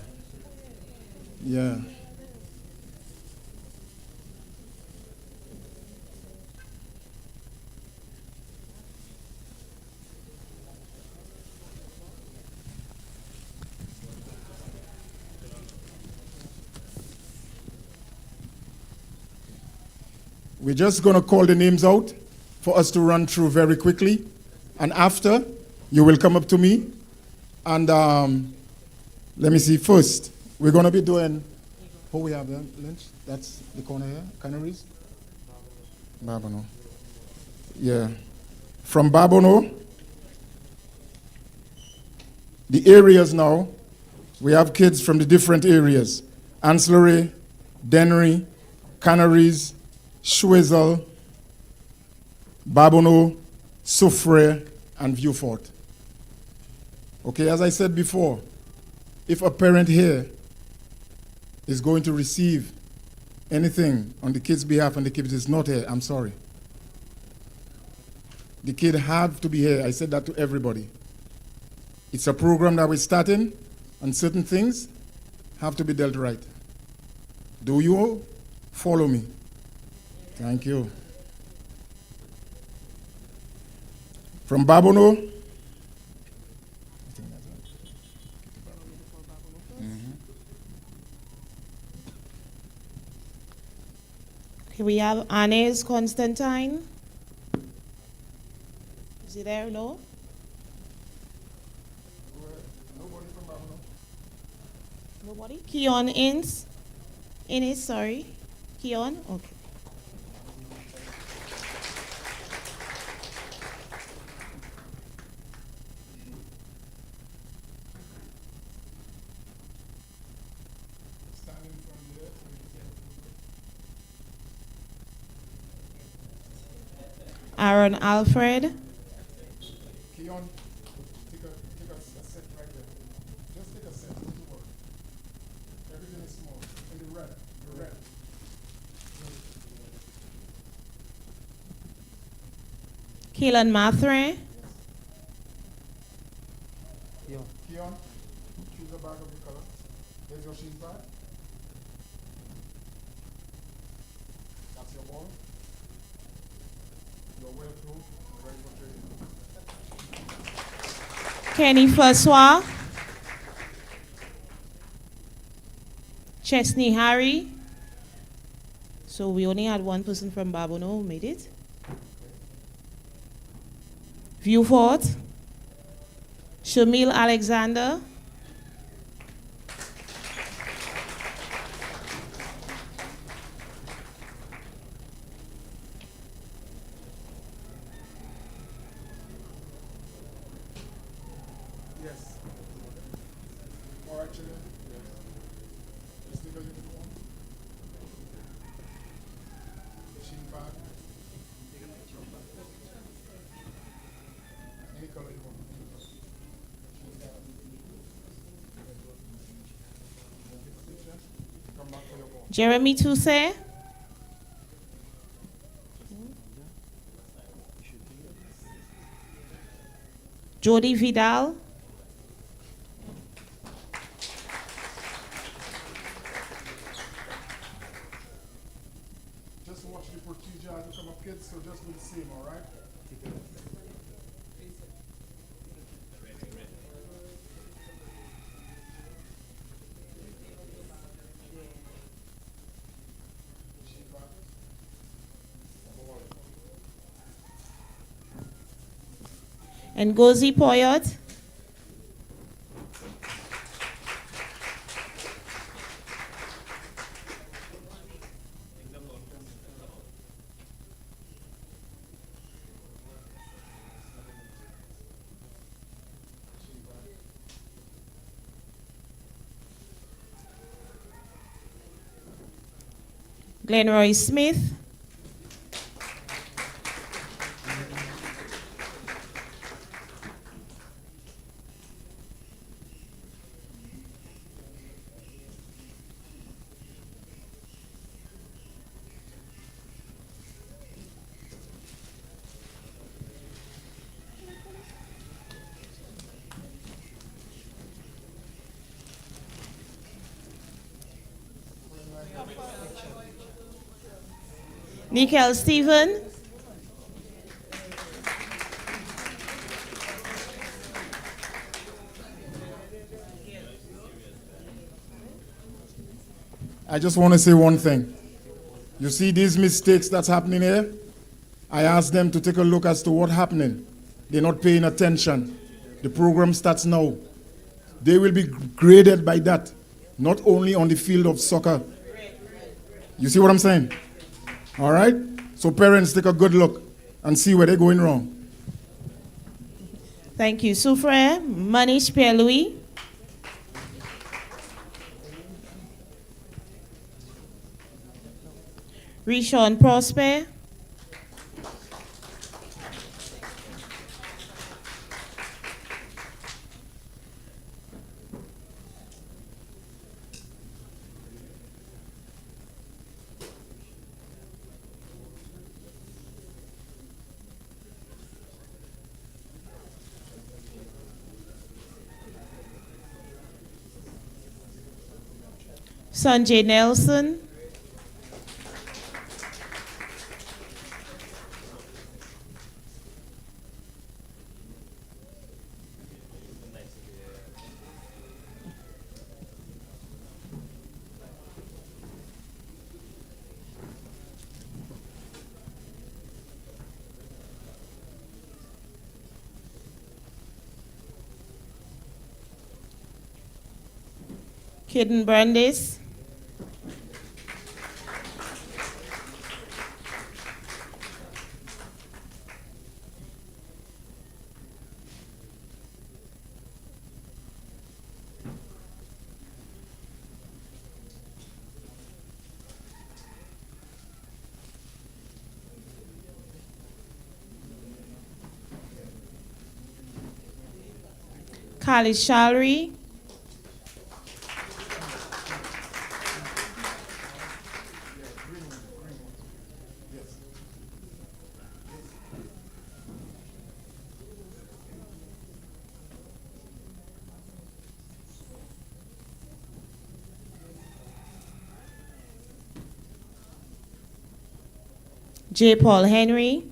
S6: Yeah. We're just going to call the names out for us to run through very quickly. And after, you will come up to me. And let me see. First, we're going to be doing, who we have there, Lynch? That's the corner here, Canaries? Babono. Yeah. From Babono, the areas now, we have kids from the different areas. Ancillary, Dennery, Canaries, Schwezel, Babono, Soufrière, and Vieux-Fort. Okay, as I said before, if a parent here is going to receive anything on the kid's behalf and the kid is not here, I'm sorry. The kid have to be here. I said that to everybody. It's a program that we're starting, and certain things have to be dealt right. Do you follow me? Thank you. From Babono,
S3: Okay, we have Annes Constantine. Is he there? No? Nobody? Keon Innes, sorry. Keon? Okay. Aaron Alfred.
S6: Keon, take a set right there. Just take a set to work. Everything is small. And the red.
S3: Keelan Mathre.
S6: Keon, choose a bag of your color. There's your sheet bag. That's your ball. You're well through. Ready for training.
S3: Kenny Francois. Chesney Harry. So we only had one person from Babono who made it. Viewfort. Shamil Alexander.
S6: Yes. All right, children. Yes. Just take a uniform. Sheet bag. Any color you want. Come back for your ball.
S3: Jeremy Toussaint. Jody Vidal.
S6: Just watch the procedure as you come up, kids, so just do the same, all right?
S3: And Gozi Poyot. Glenroy Smith. Nickel Stephen.
S6: I just want to say one thing. You see these mistakes that's happening here? I asked them to take a look as to what's happening. They're not paying attention. The program starts now. They will be graded by that, not only on the field of soccer. You see what I'm saying? All right? So parents, take a good look and see where they're going wrong.
S3: Thank you. Soufre Manish Pierre-Louis. Rishon Prosper. Sanjay Nelson. Kitten Brandis. Khalid Shalri. J. Paul Henry.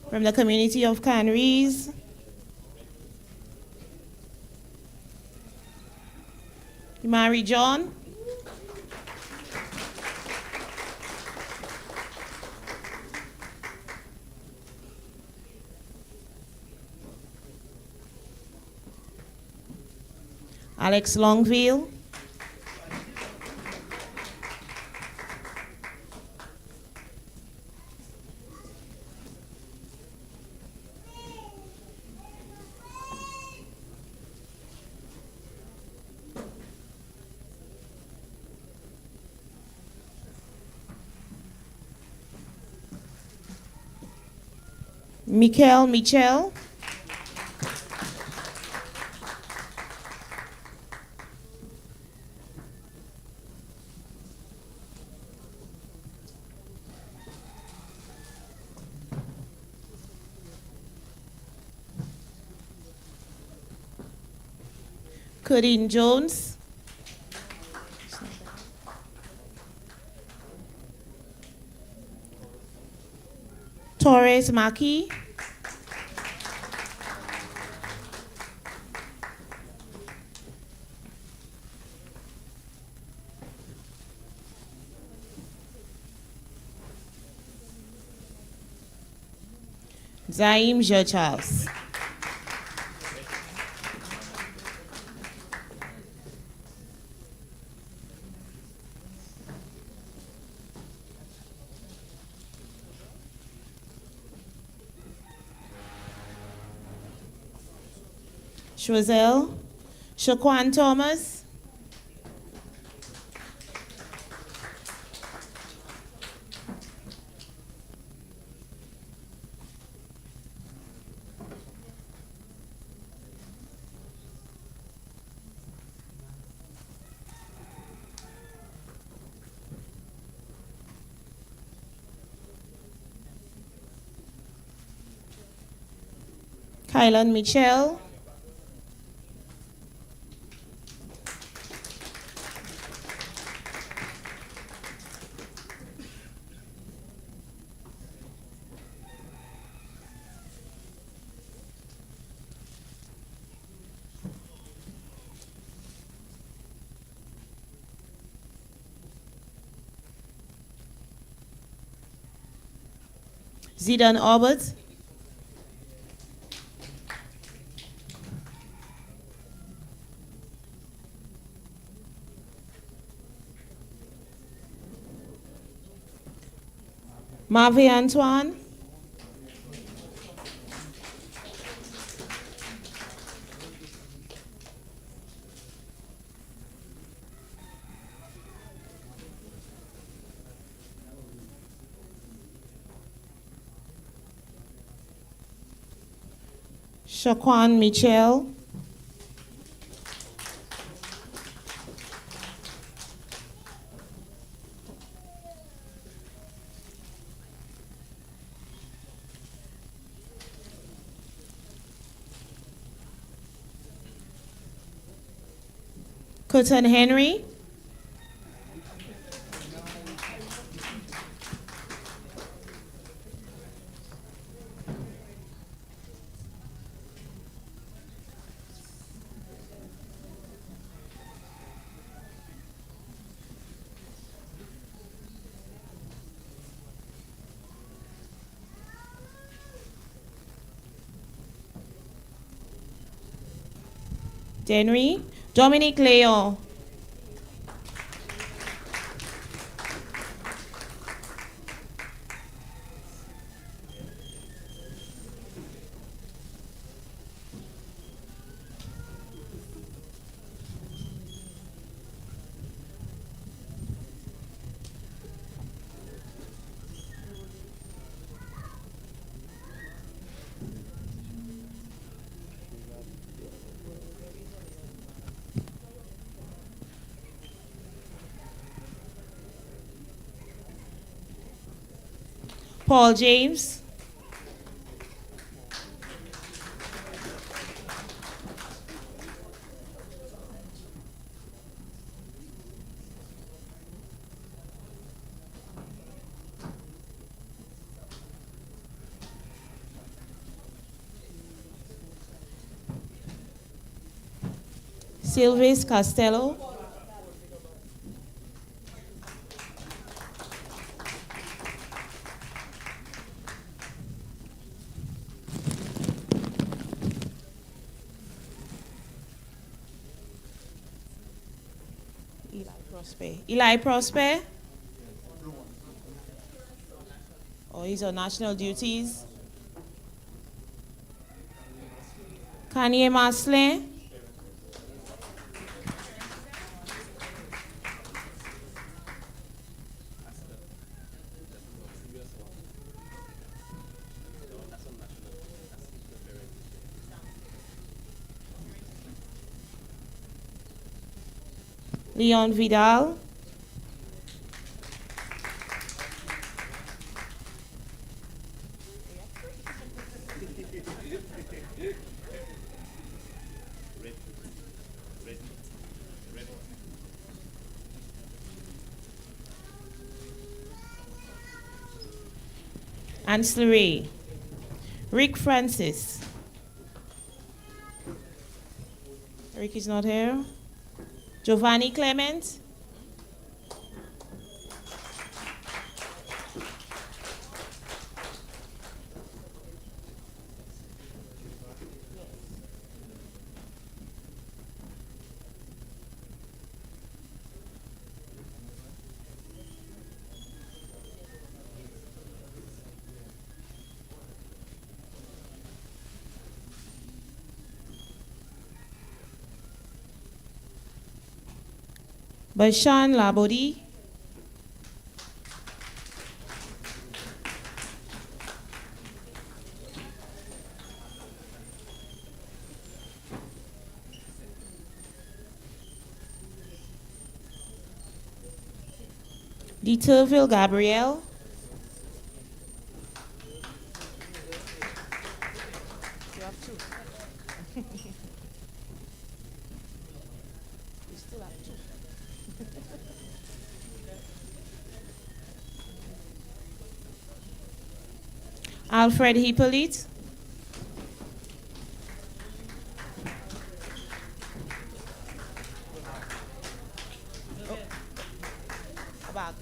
S3: From the community of Canrees. Imari John. Alex Longville. Michael Michel. Corinne Jones. Torres Maki. Zaim Jochals. Choiselle. Shaquan Thomas. Kylan Michel. Zidane Albert. Marvin Antoine. Shaquan Michel. Cotton Henry. Denry. Dominic Leon. Paul James. Silvis Costello. Eli Prosper. Oh, he's on national duties. Kanye Maslin. Leon Vidal. Ancillary. Rick Francis. Rick is not here. Giovanni Clement. Bashan Labodi. Deterville Gabriel. You have two. You still have two. Alfred Hippolyte. About.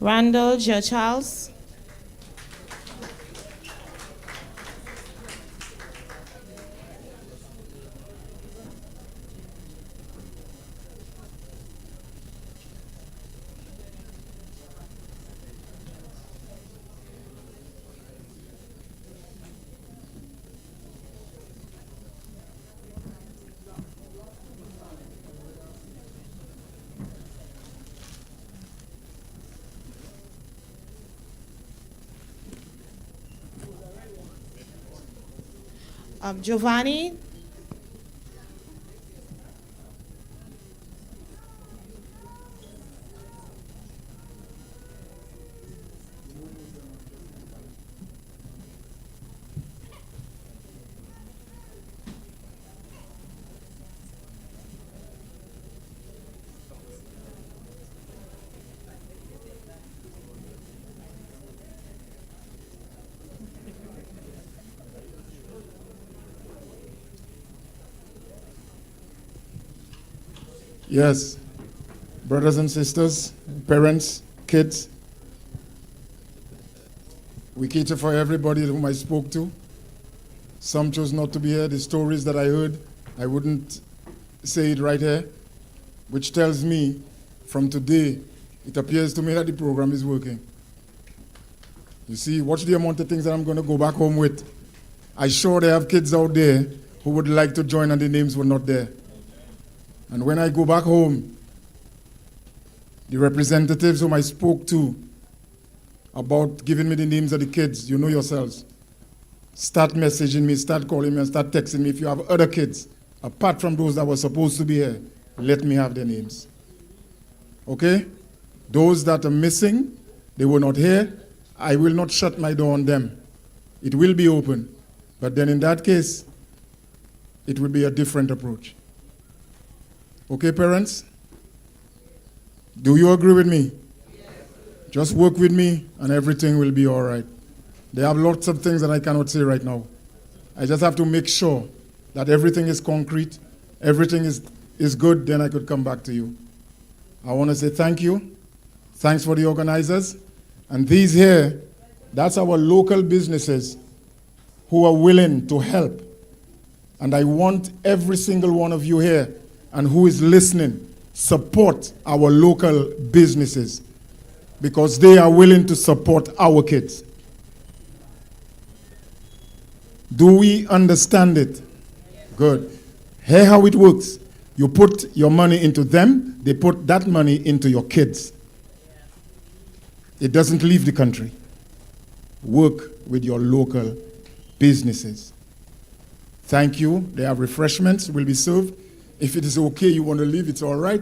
S3: Randall J. Charles. Giovanni.
S6: Yes, brothers and sisters, parents, kids, we cater for everybody whom I spoke to. Some chose not to be here. The stories that I heard, I wouldn't say it right here, which tells me from today, it appears to me that the program is working. You see, watch the amount of things that I'm going to go back home with. I'm sure they have kids out there who would like to join and the names were not there. And when I go back home, the representatives whom I spoke to about giving me the names of the kids, you know yourselves, start messaging me, start calling me, and start texting me. If you have other kids, apart from those that were supposed to be here, let me have their names. Okay? Those that are missing, they were not here, I will not shut my door on them. It will be open. But then in that case, it will be a different approach. Okay, parents? Do you agree with me? Yes. Just work with me and everything will be all right. There are lots of things that I cannot say right now. I just have to make sure that everything is concrete, everything is good, then I could come back to you. I want to say thank you. Thanks for the organizers. And these here, that's our local businesses who are willing to help. And I want every single one of you here and who is listening, support our local businesses because they are willing to support our kids. Do we understand it? Good. Hear how it works. You put your money into them, they put that money into your kids. It doesn't leave the country. Work with your local businesses. Thank you. They have refreshments, will be served. If it is okay, you want to leave, it's all right.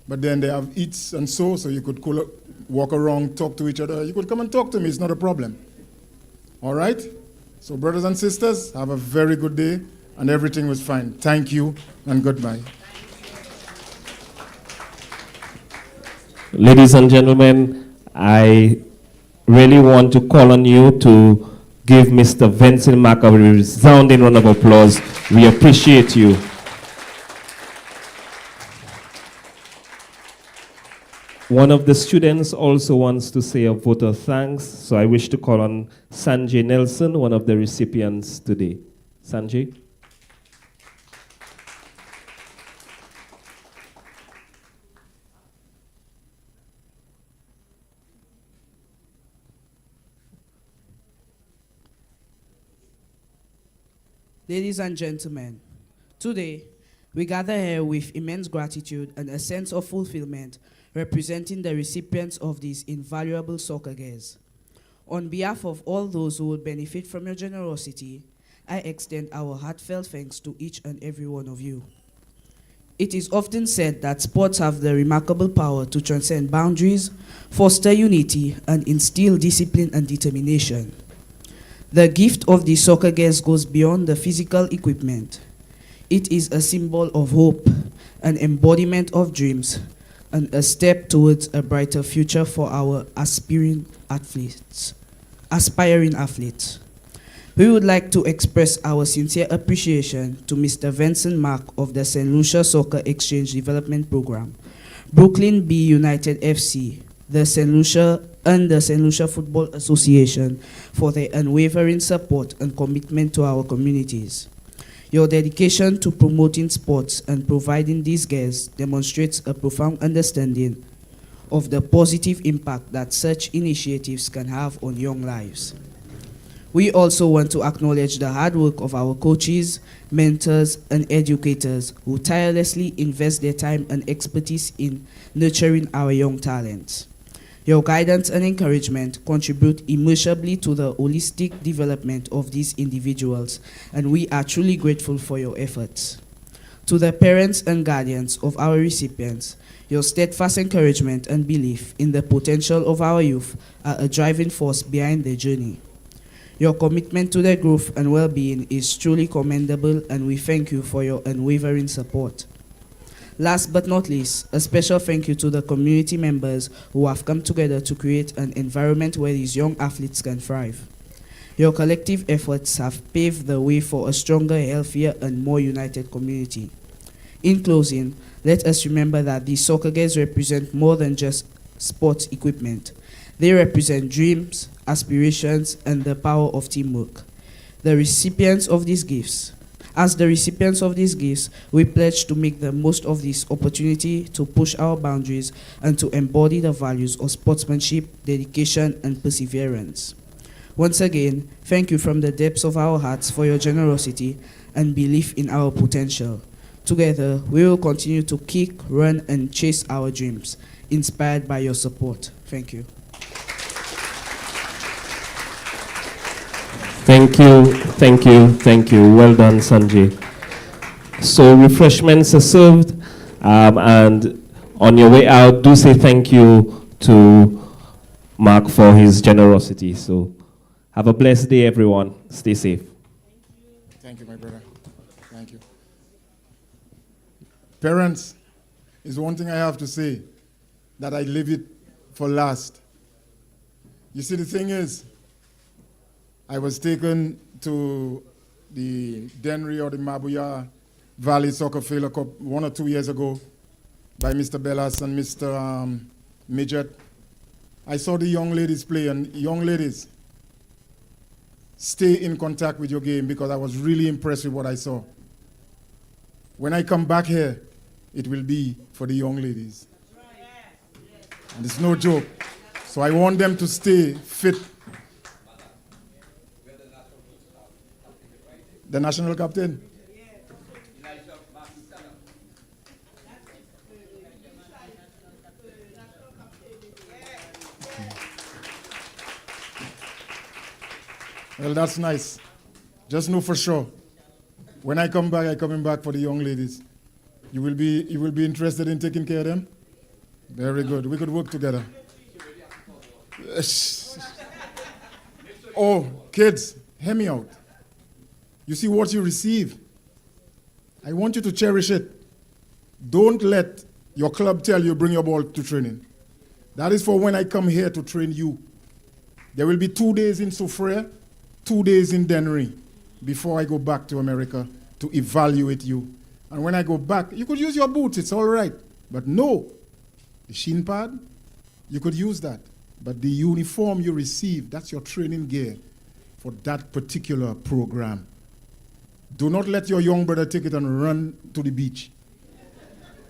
S6: But then they have eats and so you could walk around, talk to each other. You could come and talk to me, it's not a problem. All right? So brothers and sisters, have a very good day, and everything was fine. Thank you, and goodbye.
S1: Ladies and gentlemen, I really want to call on you to give Mr. Vincent Mack a resounding round of applause. We appreciate you. One of the students also wants to say a vote of thanks, so I wish to call on Sanjay Nelson, one of the recipients today. Sanjay.
S21: Ladies and gentlemen, today we gather here with immense gratitude and a sense of fulfillment representing the recipients of these invaluable soccer gears. On behalf of all those who will benefit from your generosity, I extend our heartfelt thanks to each and every one of you. It is often said that sports have the remarkable power to transcend boundaries, foster unity, and instill discipline and determination. The gift of the soccer gears goes beyond the physical equipment. It is a symbol of hope, an embodiment of dreams, and a step towards a brighter future for our aspiring athletes. We would like to express our sincere appreciation to Mr. Vincent Mack of the St. Lucia Soccer Exchange Development Program, Brooklyn B United FC, the St. Lucia and the St. Lucia Football Association for their unwavering support and commitment to our communities. Your dedication to promoting sports and providing these gears demonstrates a profound understanding of the positive impact that such initiatives can have on young lives. We also want to acknowledge the hard work of our coaches, mentors, and educators who tirelessly invest their time and expertise in nurturing our young talents. Your guidance and encouragement contribute immeasurably to the holistic development of these individuals, and we are truly grateful for your efforts. To the parents and guardians of our recipients, your steadfast encouragement and belief in the potential of our youth are a driving force behind their journey. Your commitment to their growth and well-being is truly commendable, and we thank you for your unwavering support. Last but not least, a special thank you to the community members who have come together to create an environment where these young athletes can thrive. Your collective efforts have paved the way for a stronger, healthier, and more united community. In closing, let us remember that these soccer gears represent more than just sports equipment. They represent dreams, aspirations, and the power of teamwork. The recipients of these gifts. As the recipients of these gifts, we pledge to make the most of this opportunity to push our boundaries and to embody the values of sportsmanship, dedication, and perseverance. Once again, thank you from the depths of our hearts for your generosity and belief in our potential. Together, we will continue to kick, run, and chase our dreams, inspired by your support. Thank you.
S1: Thank you, thank you, thank you. Well done, Sanjay. So refreshments are served, and on your way out, do say thank you to Mark for his generosity. So have a blessed day, everyone. Stay safe.
S6: Thank you, my brother. Thank you. Parents, is one thing I have to say, that I leave it for last. You see, the thing is, I was taken to the Dennery or the Mabuya Valley Soccer Failure Cup 1 or 2 years ago by Mr. Bellas and Mr. Midget. I saw the young ladies play, and young ladies, stay in contact with your game, because I was really impressed with what I saw. When I come back here, it will be for the young ladies. And it's no joke. So I want them to stay fit. The national captain? Well, that's nice. Just know for sure, when I come back, I'm coming back for the young ladies. You will be interested in taking care of them? Very good. We could work together. Oh, kids, hear me out. You see what you receive. I want you to cherish it. Don't let your club tell you bring your ball to training. That is for when I come here to train you. There will be 2 days in Soufriere, 2 days in Dennery before I go back to America to evaluate you. And when I go back, you could use your boots, it's all right. But no, the shin pad, you could use that. But the uniform you receive, that's your training gear for that particular program. Do not let your young brother take it and run to the beach.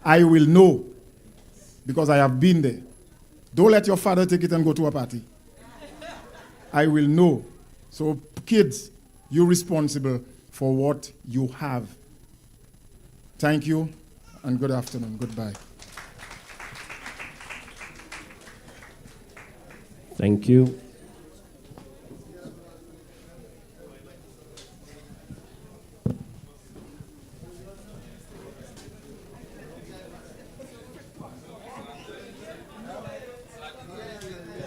S6: I will know, because I have been there. Don't let your father take it and go to a party. I will know. So kids, you're responsible for what you have. Thank you, and good afternoon. Goodbye.
S1: Thank you.